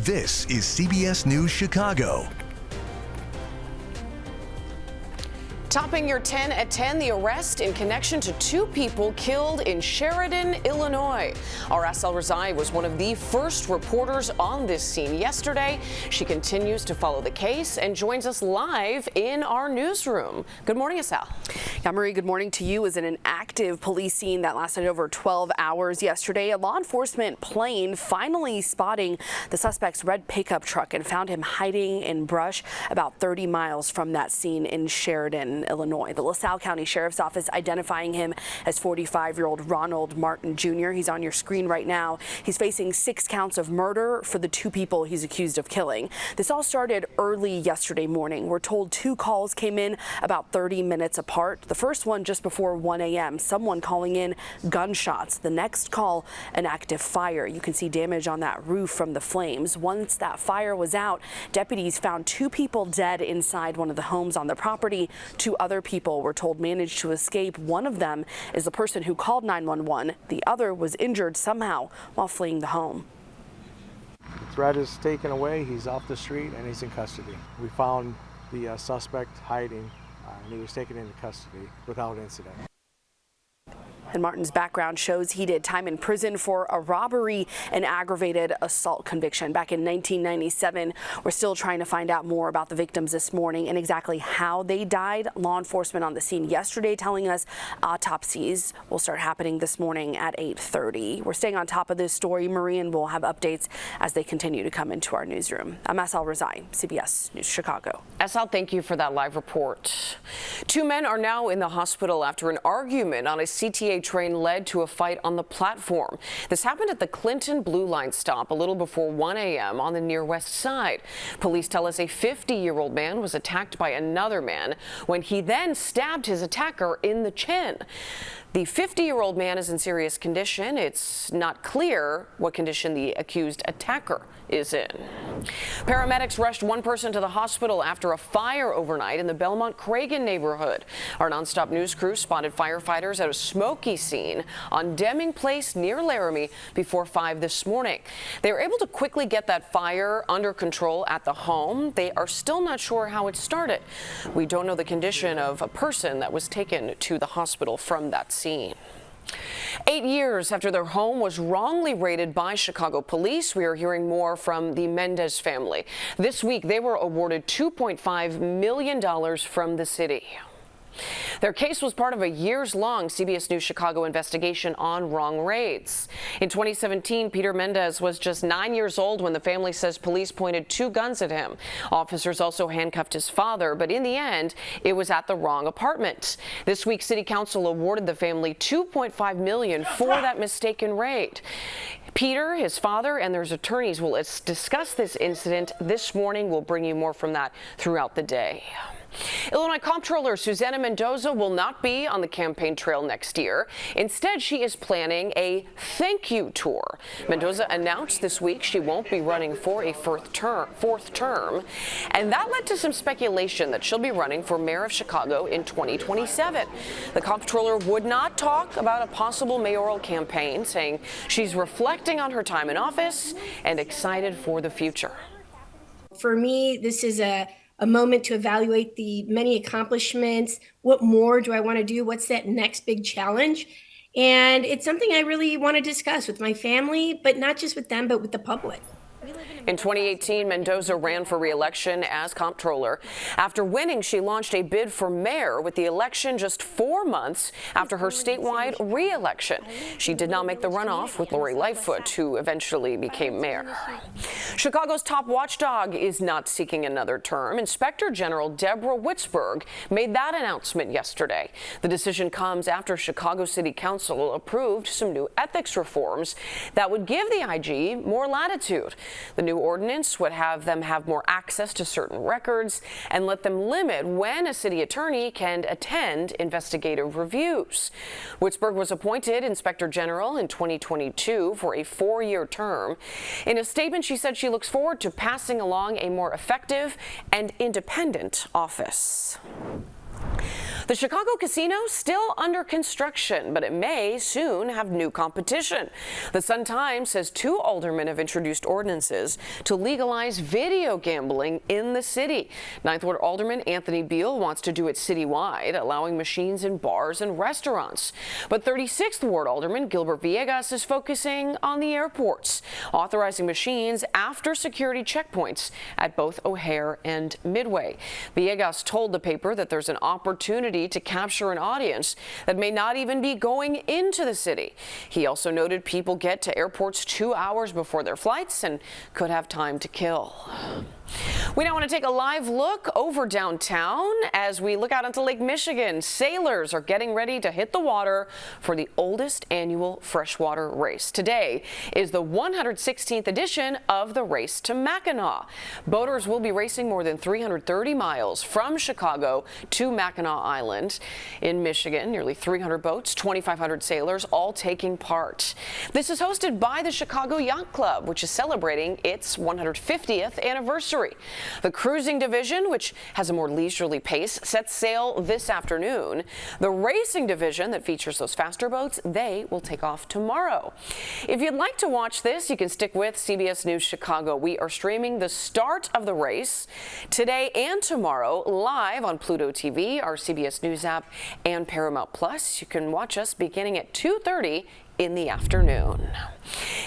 This is CBS News Chicago. Topping your 10 at 10, the arrest in connection to two people killed in Sheridan, Illinois. Our Asal Razai was one of the first reporters on this scene yesterday. She continues to follow the case and joins us live in our newsroom. Good morning, Asal. Yeah, Marie, good morning to you. It was in an active police scene that lasted over 12 hours yesterday. A law enforcement plane finally spotting the suspect's red pickup truck and found him hiding in brush about 30 miles from that scene in Sheridan, Illinois. The LaSalle County Sheriff's Office identifying him as 45-year-old Ronald Martin Jr. He's on your screen right now. He's facing 6 counts of murder for the 2 people he's accused of killing. This all started early yesterday morning. We're told 2 calls came in about 30 minutes apart. The first one just before 1 a.m., someone calling in gunshots. The next call, an active fire. You can see damage on that roof from the flames. Once that fire was out, deputies found 2 people dead inside one of the homes on the property. 2 other people were told managed to escape. One of them is the person who called 911. The other was injured somehow while fleeing the home. The threat is taken away. He's off the street and he's in custody. We found the suspect hiding and he was taken into custody without incident. And Martin's background shows he did time in prison for a robbery and aggravated assault conviction back in 1997. We're still trying to find out more about the victims this morning and exactly how they died. Law enforcement on the scene yesterday telling us autopsies will start happening this morning at 8:30. We're staying on top of this story, Marie, and we'll have updates as they continue to come into our newsroom. I'm Asal Razai, CBS News Chicago. Asal, thank you for that live report. 2 men are now in the hospital after an argument on a CTA train led to a fight on the platform. This happened at the Clinton Blue Line stop a little before 1 a.m. on the near west side. Police tell us a 50-year-old man was attacked by another man when he then stabbed his attacker in the chin. The 50-year-old man is in serious condition. It's not clear what condition the accused attacker is in. Paramedics rushed one person to the hospital after a fire overnight in the Belmont Cragin neighborhood. Our nonstop news crew spotted firefighters at a smoky scene on Deming Place near Laramie before 5 this morning. They were able to quickly get that fire under control at the home. They are still not sure how it started. We don't know the condition of a person that was taken to the hospital from that scene. 8 years after their home was wrongly raided by Chicago police, we are hearing more from the Mendez family. This week, they were awarded $2.5 million from the city. Their case was part of a years-long CBS News Chicago investigation on wrong raids. In 2017, Peter Mendez was just 9 years old when the family says police pointed 2 guns at him. Officers also handcuffed his father, but in the end, it was at the wrong apartment. This week, City Council awarded the family $2.5 million for that mistaken raid. Peter, his father, and their attorneys will discuss this incident this morning. We'll bring you more from that throughout the day. Illinois Comptroller Suzanna Mendoza will not be on the campaign trail next year. Instead, she is planning a thank you tour. Mendoza announced this week she won't be running for a fourth term, and that led to some speculation that she'll be running for mayor of Chicago in 2027. The Comptroller would not talk about a possible mayoral campaign, saying she's reflecting on her time in office and excited for the future. For me, this is a moment to evaluate the many accomplishments. What more do I want to do? What's that next big challenge? And it's something I really want to discuss with my family, but not just with them, but with the public. In 2018, Mendoza ran for re-election as comptroller. After winning, she launched a bid for mayor with the election just 4 months after her statewide re-election. She did not make the runoff with Lori Lightfoot, who eventually became mayor. Chicago's top watchdog is not seeking another term. Inspector General Deborah Witzberg made that announcement yesterday. The decision comes after Chicago City Council approved some new ethics reforms that would give the IG more latitude. The new ordinance would have them have more access to certain records and let them limit when a city attorney can attend investigative reviews. Witzberg was appointed Inspector General in 2022 for a 4-year term. In a statement, she said she looks forward to passing along a more effective and independent office. The Chicago casino still under construction, but it may soon have new competition. The Sun-Times says 2 aldermen have introduced ordinances to legalize video gambling in the city. 9th Ward Alderman Anthony Beal wants to do it citywide, allowing machines in bars and restaurants. But 36th Ward Alderman Gilbert Villegas is focusing on the airports, authorizing machines after security checkpoints at both O'Hare and Midway. Villegas told the paper that there's an opportunity to capture an audience that may not even be going into the city. He also noted people get to airports 2 hours before their flights and could have time to kill. We now want to take a live look over downtown as we look out into Lake Michigan. Sailors are getting ready to hit the water for the oldest annual freshwater race. Today is the 116th edition of the Race to Mackinac. Boaters will be racing more than 330 miles from Chicago to Mackinac Island in Michigan. Nearly 300 boats, 2,500 sailors, all taking part. This is hosted by the Chicago Yacht Club, which is celebrating its 150th anniversary. The cruising division, which has a more leisurely pace, sets sail this afternoon. The racing division that features those faster boats, they will take off tomorrow. If you'd like to watch this, you can stick with CBS News Chicago. We are streaming the start of the race today and tomorrow live on Pluto TV, our CBS News app, and Paramount Plus. You can watch us beginning at 2:30 in the afternoon.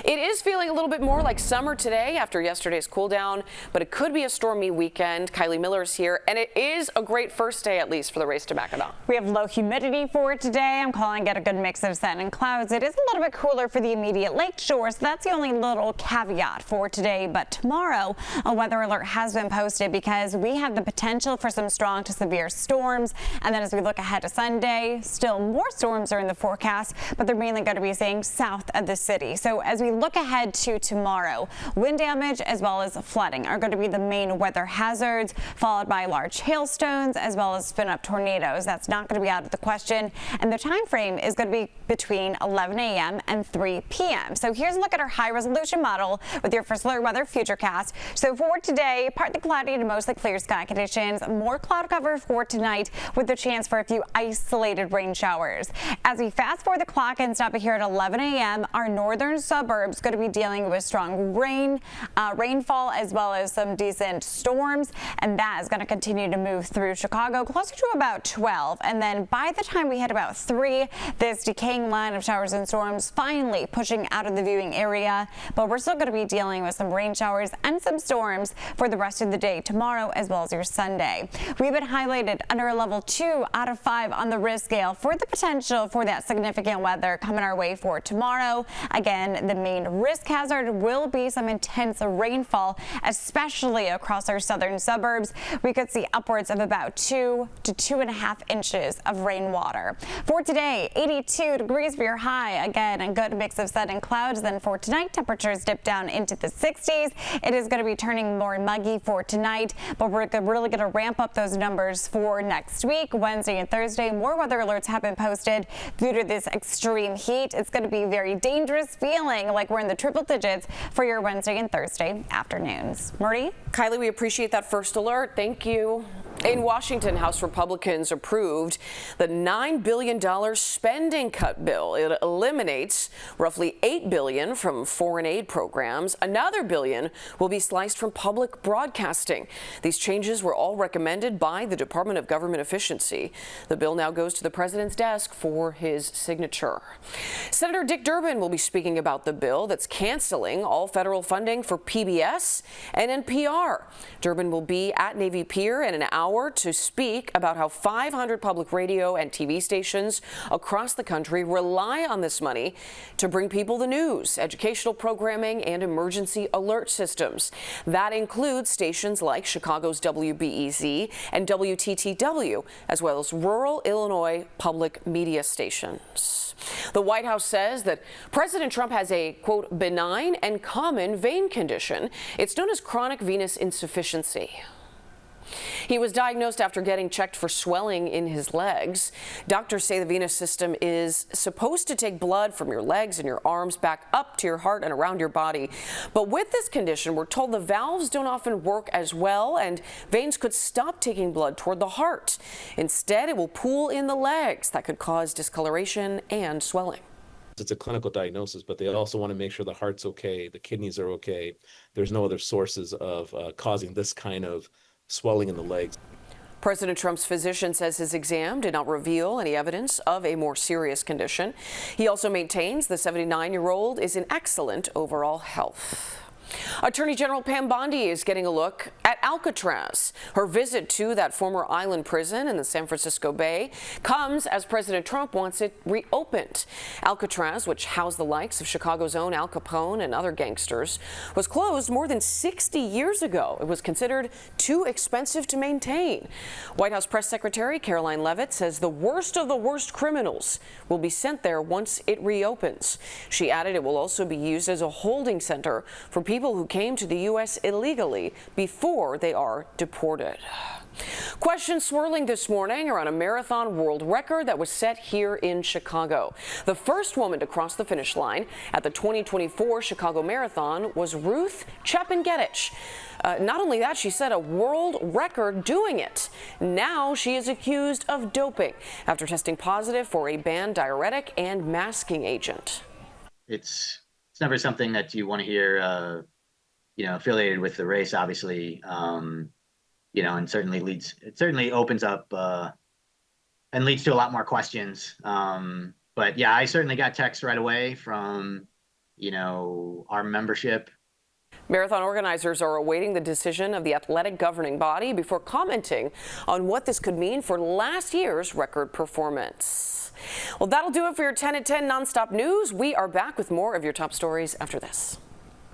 It is feeling a little bit more like summer today after yesterday's cool down, but it could be a stormy weekend. Kylie Miller is here, and it is a great first day, at least, for the Race to Mackinac. We have low humidity for it today. I'm calling it a good mix of sun and clouds. It is a little bit cooler for the immediate lake shore, so that's the only little caveat for today. But tomorrow, a weather alert has been posted because we have the potential for some strong to severe storms. And then as we look ahead to Sunday, still more storms are in the forecast, but they're mainly going to be staying south of the city. So as we look ahead to tomorrow, wind damage as well as flooding are going to be the main weather hazards, followed by large hailstones as well as spin-up tornadoes. That's not going to be out of the question. And the time frame is going to be between 11 a.m. and 3 p.m. So here's a look at our high-resolution model with your First Alert Weather Futurecast. So for today, partly cloudy to mostly clear sky conditions. More cloud cover for tonight with the chance for a few isolated rain showers. As we fast forward the clock and stop it here at 11 a.m., our northern suburbs going to be dealing with strong rainfall as well as some decent storms, and that is going to continue to move through Chicago closer to about 12. And then by the time we hit about 3, this decaying line of showers and storms finally pushing out of the viewing area, but we're still going to be dealing with some rain showers and some storms for the rest of the day tomorrow as well as your Sunday. We've been highlighted under a level 2 out of 5 on the risk scale for the potential for that significant weather coming our way for tomorrow. Again, the main risk hazard will be some intense rainfall, especially across our southern suburbs. We could see upwards of about 2 to 2.5 inches of rainwater. For today, 82 degrees for your high. Again, a good mix of sun and clouds. Then for tonight, temperatures dip down into the 60s. It is going to be turning more muggy for tonight, but we're really going to ramp up those numbers for next week. Wednesday and Thursday, more weather alerts have been posted due to this extreme heat. It's going to be very dangerous, feeling like we're in the triple digits for your Wednesday and Thursday afternoons. Marie? Kylie, we appreciate that first alert. Thank you. In Washington, House Republicans approved the $9 billion spending cut bill. It eliminates roughly $8 billion from foreign aid programs. Another $1 billion will be sliced from public broadcasting. These changes were all recommended by the Department of Government Efficiency. The bill now goes to the president's desk for his signature. Senator Dick Durbin will be speaking about the bill that's canceling all federal funding for PBS and NPR. Durbin will be at Navy Pier in an hour to speak about how 500 public radio and TV stations across the country rely on this money to bring people the news, educational programming, and emergency alert systems. That includes stations like Chicago's WBEZ and WTTW, as well as rural Illinois public media stations. The White House says that President Trump has a, quote, benign and common vein condition. It's known as chronic venous insufficiency. He was diagnosed after getting checked for swelling in his legs. Doctors say the venous system is supposed to take blood from your legs and your arms back up to your heart and around your body. But with this condition, we're told the valves don't often work as well and veins could stop taking blood toward the heart. Instead, it will pool in the legs. That could cause discoloration and swelling. It's a clinical diagnosis, but they also want to make sure the heart's okay, the kidneys are okay. There's no other sources of causing this kind of swelling in the legs. President Trump's physician says his exam did not reveal any evidence of a more serious condition. He also maintains the 79-year-old is in excellent overall health. Attorney General Pam Bondi is getting a look at Alcatraz. Her visit to that former island prison in the San Francisco Bay comes as President Trump wants it reopened. Alcatraz, which housed the likes of Chicago's own Al Capone and other gangsters, was closed more than 60 years ago. It was considered too expensive to maintain. White House Press Secretary Caroline Leavitt says the worst of the worst criminals will be sent there once it reopens. She added it will also be used as a holding center for people who came to the U.S. illegally before they are deported. Questions swirling this morning around a marathon world record that was set here in Chicago. The first woman to cross the finish line at the 2024 Chicago Marathon was Ruth Chepngetich. Not only that, she set a world record doing it. Now she is accused of doping after testing positive for a banned diuretic and masking agent. It's never something that you want to hear, affiliated with the race, obviously, and certainly opens up and leads to a lot more questions. But yeah, I certainly got text right away from, our membership. Marathon organizers are awaiting the decision of the athletic governing body before commenting on what this could mean for last year's record performance. Well, that'll do it for your 10 at 10 nonstop news. We are back with more of your top stories after this.